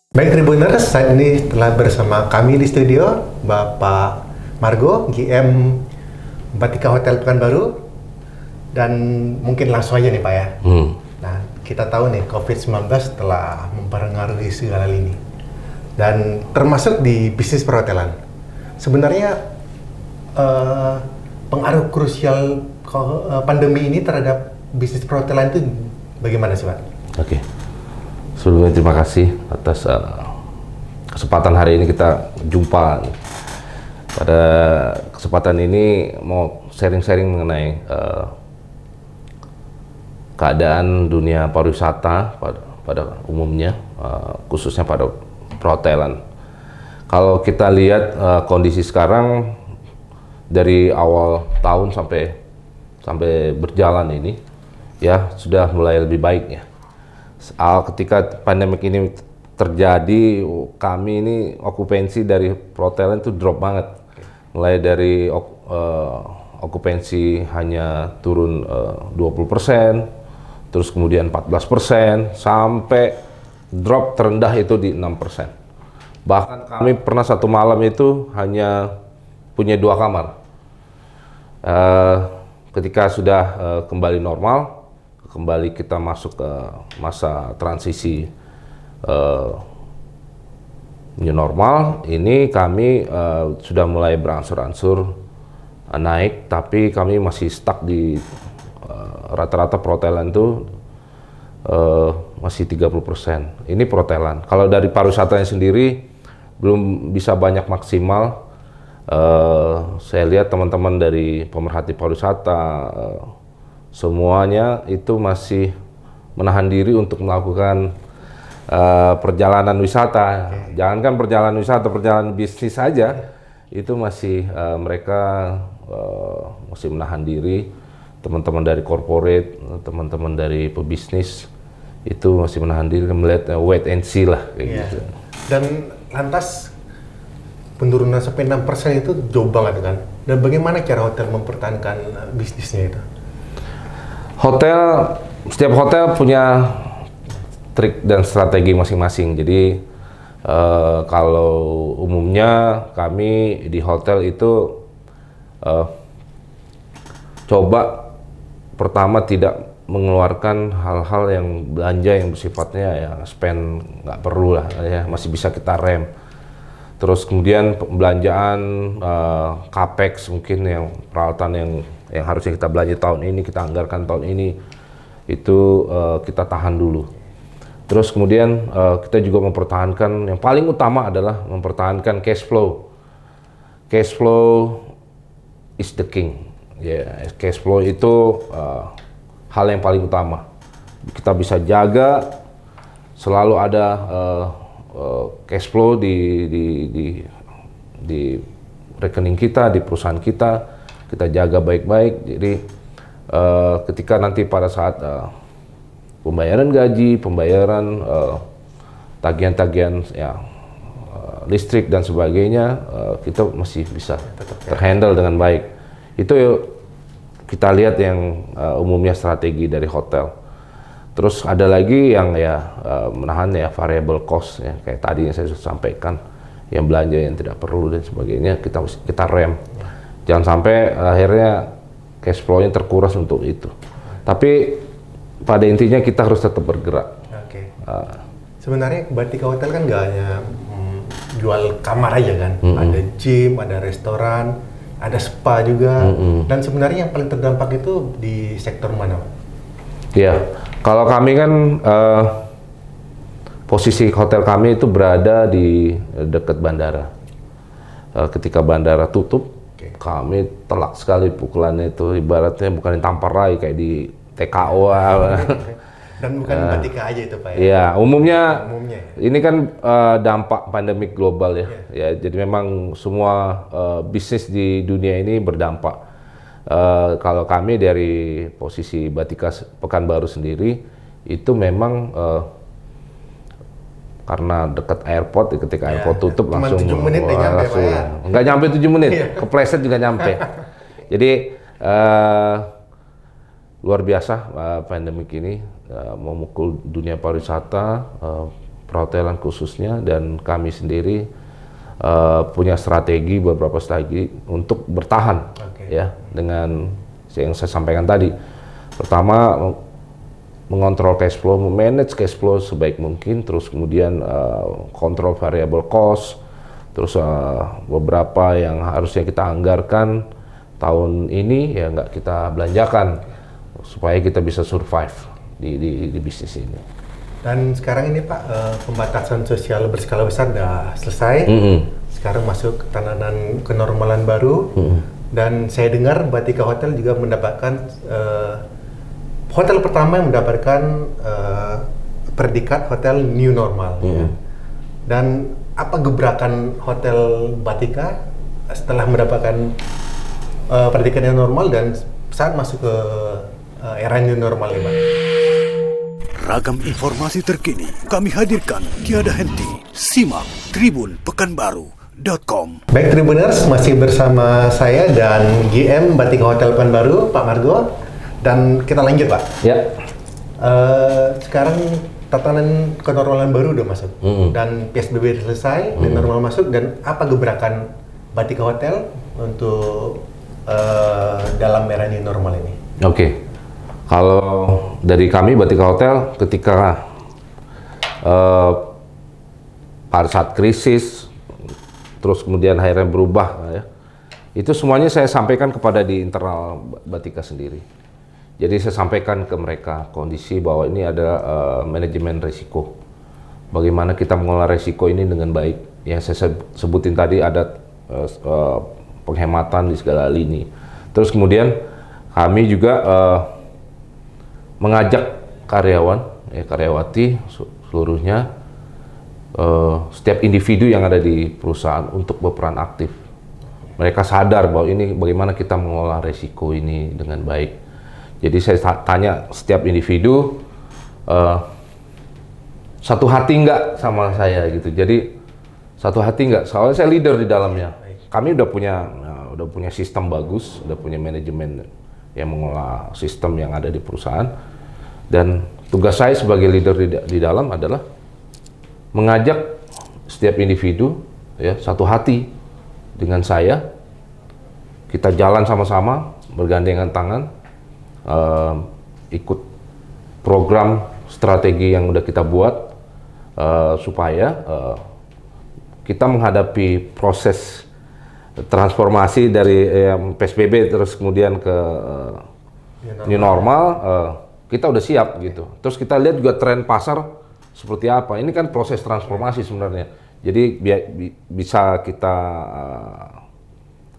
Baik Tribuners, saat ini telah bersama kami di studio Bapak Margo, GM Batika Hotel Pekanbaru. Dan mungkin langsung aja nih Pak ya. Nah, kita tahu nih COVID-19 telah mempengaruhi segala lini. Dan termasuk di bisnis perhotelan. Sebenarnya pengaruh krusial pandemi ini terhadap bisnis perhotelan itu bagaimana sih Pak? Oke. Sebelumnya terima kasih atas kesempatan hari ini kita jumpa. Pada kesempatan ini mau sharing-sharing mengenai keadaan dunia pariwisata pada umumnya, khususnya pada perhotelan. Kalau kita lihat kondisi sekarang dari awal tahun sampai berjalan ini, ya sudah mulai lebih baik ya. Ketika pandemik ini terjadi, kami ini okupansi dari perhotelan itu drop banget. Mulai dari okupansi hanya turun 20%, terus kemudian 14%, sampai drop terendah itu di 6%. Bahkan kami pernah satu malam itu hanya punya 2 kamar. Ketika sudah kembali normal, kembali kita masuk ke masa transisi new normal, ini kami sudah mulai berangsur-angsur naik, tapi kami masih stuck di rata-rata perhotelan itu masih 30%. Ini perhotelan. Kalau dari pariwisatanya sendiri belum bisa banyak maksimal. Saya lihat teman-teman dari pemerhati pariwisata semuanya itu masih menahan diri untuk melakukan perjalanan wisata. Jangankan perjalanan wisata, perjalanan bisnis saja itu masih mereka masih menahan diri. Teman-teman dari corporate, teman-teman dari pebisnis itu masih menahan diri, melihat wait and see lah kayak gitu. Dan lantas penurunan sampai 6% itu jauh banget kan? Dan bagaimana cara hotel mempertahankan bisnisnya itu? Setiap hotel punya trik dan strategi masing-masing. Jadi kalau umumnya kami di hotel itu coba pertama tidak mengeluarkan hal-hal yang belanja yang bersifatnya ya spend nggak perlu lah ya, masih bisa kita rem. Terus kemudian pembelanjaan capex mungkin yang peralatan yang harusnya kita belanja tahun ini, kita anggarkan tahun ini, itu kita tahan dulu. Terus kemudian kita juga mempertahankan, yang paling utama adalah mempertahankan cash flow. Cash flow is the king. Ya, cash flow itu hal yang paling utama. Kita bisa jaga, selalu ada cash flow di rekening kita, di perusahaan kita jaga baik-baik. Jadi ketika nanti pada saat pembayaran gaji, pembayaran tagihan-tagihan ya listrik dan sebagainya, kita masih bisa terhandle dengan baik. Itu kita lihat yang umumnya strategi dari hotel. Terus ada lagi yang ya menahan ya variable cost ya, kayak tadi yang saya sudah sampaikan, yang belanja yang tidak perlu dan sebagainya kita rem. Jangan sampai akhirnya cash flow-nya terkuras untuk itu. Tapi pada intinya kita harus tetap bergerak. Oke. Sebenarnya Batika Hotel kan nggak hanya jual kamar aja kan, ada gym, ada restoran, ada spa juga. Dan sebenarnya yang paling terdampak itu di sektor mana, Pak? Iya, kalau kami kan posisi hotel kami itu berada di dekat bandara. Ketika bandara tutup, kami telak sekali pukulannya itu, ibaratnya bukan ditampar lagi kayak di TKO. Dan bukan Batika aja itu Pak ya? Iya, umumnya ya? Ini kan dampak pandemik global ya. Ya, jadi memang semua bisnis di dunia ini berdampak. Kalau kami dari posisi Batika Pekanbaru sendiri itu memang karena dekat airport, ketika airport tutup cuma langsung 7 menit nyampe, Pak ya? Nggak nyampe 7 menit, kepleset juga nyampe. Jadi luar biasa pandemik ini memukul dunia pariwisata, perhotelan khususnya, dan kami sendiri punya beberapa strategi untuk bertahan ya dengan yang saya sampaikan tadi. Pertama, mengontrol cash flow, manage cash flow sebaik mungkin, terus kemudian kontrol variable cost, terus beberapa yang harusnya kita anggarkan tahun ini ya nggak kita belanjakan supaya kita bisa survive di bisnis ini. Dan sekarang ini Pak, pembatasan sosial berskala besar sudah selesai. Sekarang masuk tatanan kenormalan baru. Dan saya dengar Batika Hotel juga mendapatkan hotel pertama yang mendapatkan predikat hotel new normal. Ya. Dan apa gebrakan hotel Batika setelah mendapatkan predikat new normal dan saat masuk ke era new normal ini, Pak? Ragam informasi terkini kami hadirkan tiada henti. Simak tribunpekanbaru.com. Baik Tribuners, masih bersama saya dan GM Batika Hotel Pekanbaru, Pak Margo. Dan kita lanjut Pak. Ya. Sekarang tatanan kenormalan baru udah masuk. Dan PSBB selesai, dan normal masuk. Dan apa gebrakan Batika Hotel untuk dalam era new normal ini? Oke. Kalau dari kami Batika Hotel, ketika pada saat krisis, terus kemudian akhirnya berubah, ya, itu semuanya saya sampaikan kepada di internal Batika sendiri. Jadi saya sampaikan ke mereka kondisi bahwa ini ada manajemen risiko. Bagaimana kita mengelola risiko ini dengan baik. Yang saya sebutin tadi ada penghematan di segala lini. Terus kemudian kami juga mengajak karyawan, karyawati seluruhnya, setiap individu yang ada di perusahaan untuk berperan aktif. Mereka sadar bahwa ini bagaimana kita mengelola risiko ini dengan baik. Jadi saya tanya setiap individu, satu hati nggak sama saya gitu. Jadi satu hati nggak, soalnya saya leader di dalamnya. Kami udah punya sistem bagus, udah punya manajemen yang mengelola sistem yang ada di perusahaan, dan tugas saya sebagai leader di dalam adalah mengajak setiap individu ya satu hati dengan saya, kita jalan sama-sama bergandengan tangan, ikut program strategi yang udah kita buat supaya kita menghadapi proses transformasi dari PSBB terus kemudian ke new normal, kita udah siap gitu. Terus kita lihat juga tren pasar seperti apa. Ini kan proses transformasi sebenarnya. Jadi bisa kita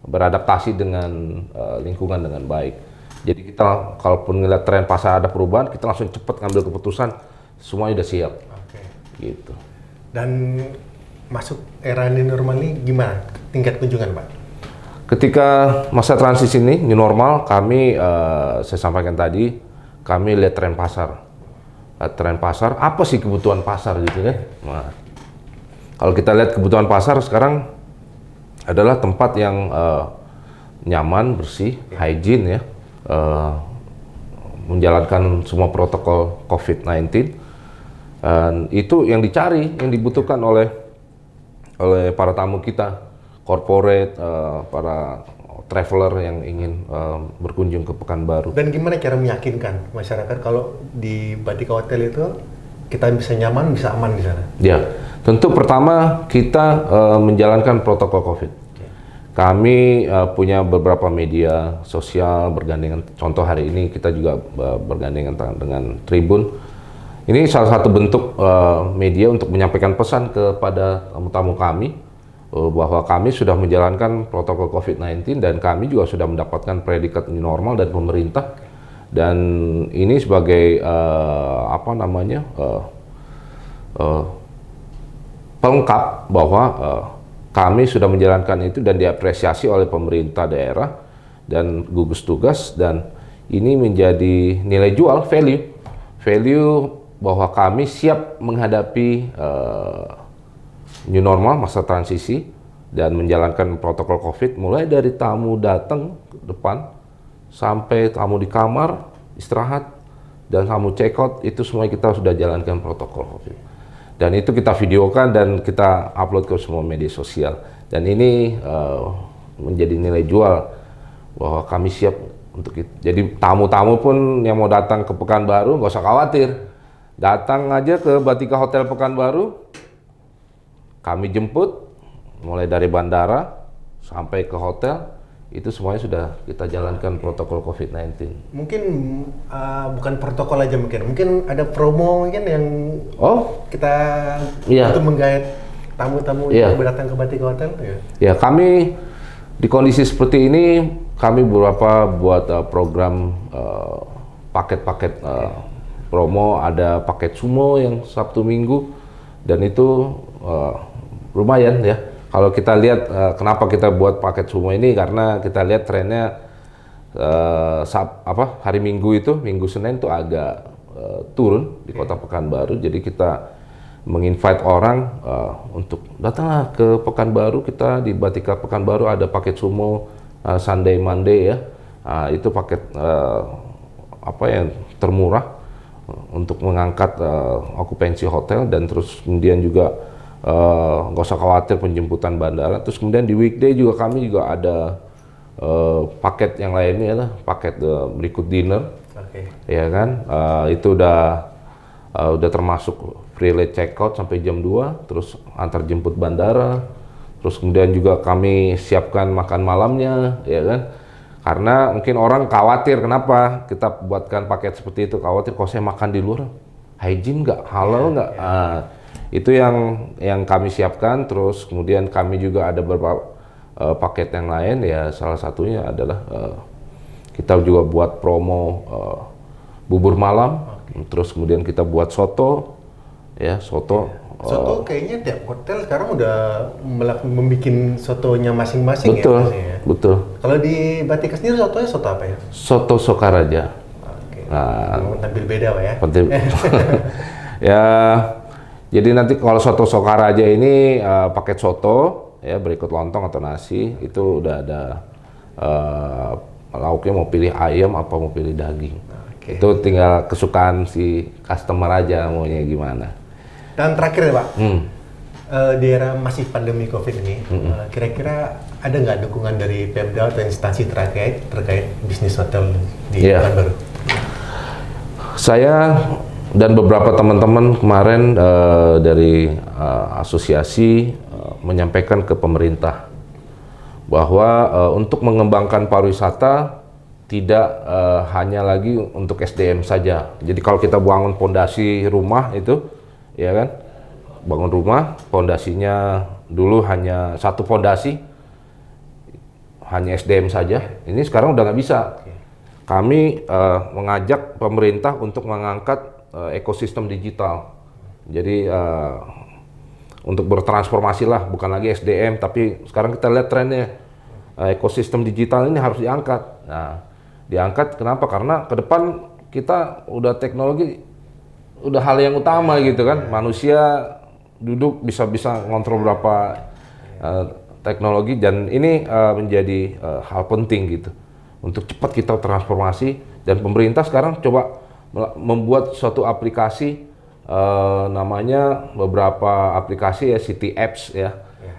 beradaptasi dengan lingkungan dengan baik. Jadi kita kalaupun ngeliat tren pasar ada perubahan, kita langsung cepat ngambil keputusan, semuanya udah siap. Gitu. Dan masuk era new normal ini gimana tingkat kunjungan Pak? Ketika masa transisi ini new normal, kami saya sampaikan tadi, kami lihat tren pasar. Tren pasar, apa sih kebutuhan pasar gitu kan? Nah, kalau kita lihat kebutuhan pasar sekarang adalah tempat yang nyaman, bersih, hygiene ya, menjalankan semua protokol COVID-19. Itu yang dicari, yang dibutuhkan oleh para tamu kita, corporate, para traveler yang ingin berkunjung ke Pekanbaru. Dan gimana cara meyakinkan masyarakat kalau di Batika Hotel itu kita bisa nyaman, bisa aman di sana? Ya, tentu pertama kita menjalankan protokol COVID. Kami punya beberapa media sosial bergandengan. Contoh hari ini kita juga bergandengan dengan Tribun. Ini salah satu bentuk media untuk menyampaikan pesan kepada tamu-tamu kami bahwa kami sudah menjalankan protokol COVID-19 dan kami juga sudah mendapatkan predikat new normal dari pemerintah, dan ini sebagai pelengkap bahwa kami sudah menjalankan itu dan diapresiasi oleh pemerintah daerah dan gugus tugas, dan ini menjadi nilai jual, value bahwa kami siap menghadapi new normal, masa transisi, dan menjalankan protokol COVID mulai dari tamu datang ke depan sampai tamu di kamar istirahat dan tamu check out, itu semua kita sudah jalankan protokol COVID. Dan itu kita videokan dan kita upload ke semua media sosial. Dan ini menjadi nilai jual bahwa kami siap untuk itu. Jadi tamu-tamu pun yang mau datang ke Pekanbaru nggak usah khawatir. Datang aja ke Batika Hotel Pekanbaru, kami jemput mulai dari bandara sampai ke hotel. Itu semuanya sudah kita jalankan protokol COVID-19. Mungkin bukan protokol aja mungkin ada promo mungkin yang kita untuk menggait tamu-tamu yang datang ke Batika Hotel ya. Ya, kami di kondisi seperti ini kami beberapa buat program paket-paket promo, ada paket sumo yang Sabtu Minggu dan itu lumayan ya. Kalau kita lihat kenapa kita buat paket sumo ini karena kita lihat trennya hari Minggu itu Minggu Senin itu agak turun di Kota Pekanbaru. Jadi kita menginvite orang untuk datanglah ke Pekanbaru. Kita di Batika Pekanbaru ada paket sumo Sunday Monday ya. Itu paket yang termurah untuk mengangkat okupansi hotel dan terus kemudian juga nggak usah khawatir penjemputan bandara. Terus kemudian di weekday juga kami juga ada paket yang lainnya lah, paket berikut dinner, ya kan? Itu udah termasuk free late checkout sampai jam 2, terus antar jemput bandara, terus kemudian juga kami siapkan makan malamnya, ya kan? Karena mungkin orang khawatir kenapa kita buatkan paket seperti itu, khawatir kalau saya makan di luar, hygiene nggak, halal nggak? Itu yang kami siapkan. Terus kemudian kami juga ada beberapa paket yang lain ya, salah satunya adalah kita juga buat promo bubur malam, terus kemudian kita buat soto ya, soto kayaknya tiap hotel sekarang udah membuat sotonya masing-masing. Betul, ya. Betul. Kalau di Batika sendiri sotonya soto apa ya? Soto Sokaraja. Tampil beda Pak ya? Ya, jadi nanti kalau soto Sokaraja ini paket soto ya, berikut lontong atau nasi, itu udah ada lauknya, mau pilih ayam apa mau pilih daging. Itu tinggal kesukaan si customer aja maunya gimana. Dan terakhir ya Pak, di era masih pandemi COVID ini, kira-kira ada nggak dukungan dari Pemda atau instansi terkait bisnis hotel di Pekanbaru? Saya dan beberapa teman-teman kemarin dari asosiasi menyampaikan ke pemerintah bahwa untuk mengembangkan pariwisata tidak hanya lagi untuk SDM saja. Jadi kalau kita bangun pondasi rumah itu, ya kan, bangun rumah, pondasinya dulu hanya satu pondasi, hanya SDM saja. Ini sekarang udah nggak bisa. Kami mengajak pemerintah untuk mengangkat ekosistem digital. Jadi untuk bertransformasi lah, bukan lagi SDM, tapi sekarang kita lihat trennya ekosistem digital ini harus diangkat. Nah, diangkat kenapa? Karena ke depan kita udah teknologi, udah hal yang utama gitu kan. Manusia duduk bisa ngontrol berapa teknologi, dan ini menjadi hal penting gitu untuk cepat kita transformasi. Dan pemerintah sekarang coba membuat suatu aplikasi, namanya beberapa aplikasi ya, City Apps ya,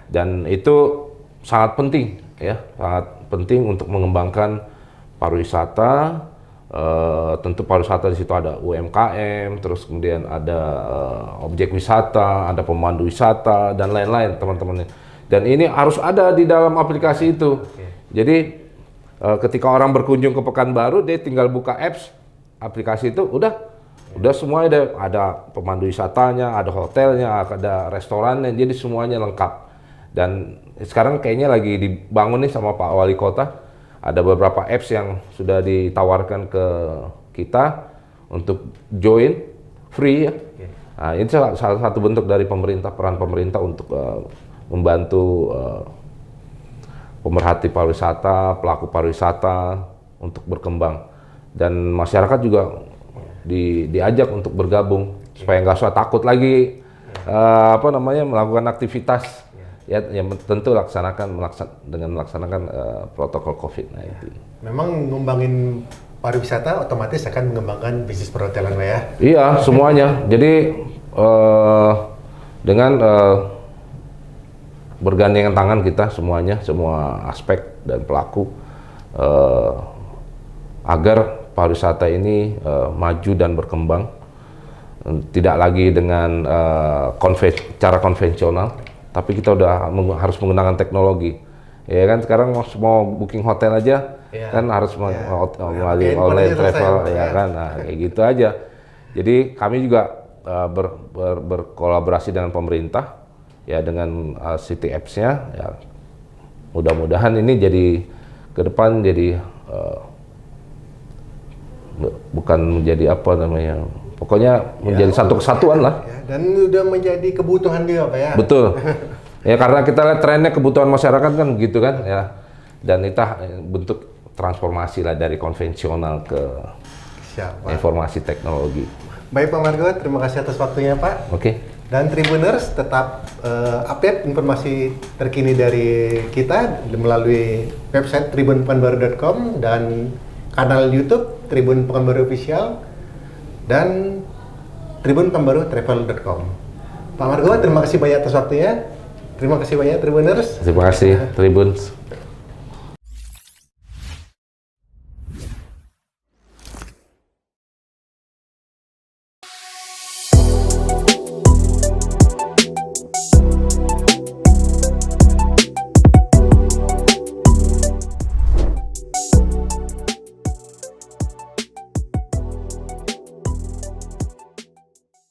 dan itu sangat penting ya, sangat penting untuk mengembangkan pariwisata. Tentu pariwisata di situ ada UMKM, terus kemudian ada objek wisata, ada pemandu wisata dan lain-lain teman-teman. Dan ini harus ada di dalam aplikasi itu. Jadi ketika orang berkunjung ke Pekanbaru, dia tinggal buka apps aplikasi itu, udah semuanya ada pemandu wisatanya, ada hotelnya, ada restorannya, jadi semuanya lengkap. Dan sekarang kayaknya lagi dibangun nih sama Pak Wali Kota, ada beberapa apps yang sudah ditawarkan ke kita untuk join free ya. Nah, ini salah satu bentuk dari pemerintah, peran pemerintah untuk membantu pemerhati pariwisata, pelaku pariwisata untuk berkembang. Dan masyarakat juga diajak untuk bergabung supaya nggak usah takut lagi melakukan aktivitas ya, yang tentu dengan melaksanakan protokol COVID-19. Memang ngembangin pariwisata otomatis akan mengembangkan bisnis perhotelan Pak ya? Iya, semuanya. Jadi dengan bergandengan tangan kita semuanya, semua aspek dan pelaku agar pariwisata ini maju dan berkembang, tidak lagi dengan cara konvensional, tapi kita udah harus menggunakan teknologi. Ya kan sekarang mau booking hotel aja kan harus melalui online travel ya kan, nah, kayak gitu aja. Jadi kami juga berkolaborasi dengan pemerintah ya dengan City Apps-nya ya, mudah-mudahan ini jadi ke depan jadi bukan menjadi apa namanya, pokoknya menjadi satu kesatuan lah. Ya, dan udah menjadi kebutuhan juga Pak ya. Betul. Ya karena kita lihat trennya kebutuhan masyarakat kan gitu kan ya, dan itu bentuk transformasi lah dari konvensional ke informasi teknologi. Baik Pak Margo, terima kasih atas waktunya Pak. Oke. Dan Tribuners tetap update informasi terkini dari kita melalui website tribunpekanbaru.com dan kanal YouTube Tribun Pekanbaru Official dan tribunpekanbaru.travel.com. Pak Margo, terima kasih banyak atas waktunya. Terima kasih banyak Tribuners. Terima kasih Tribun.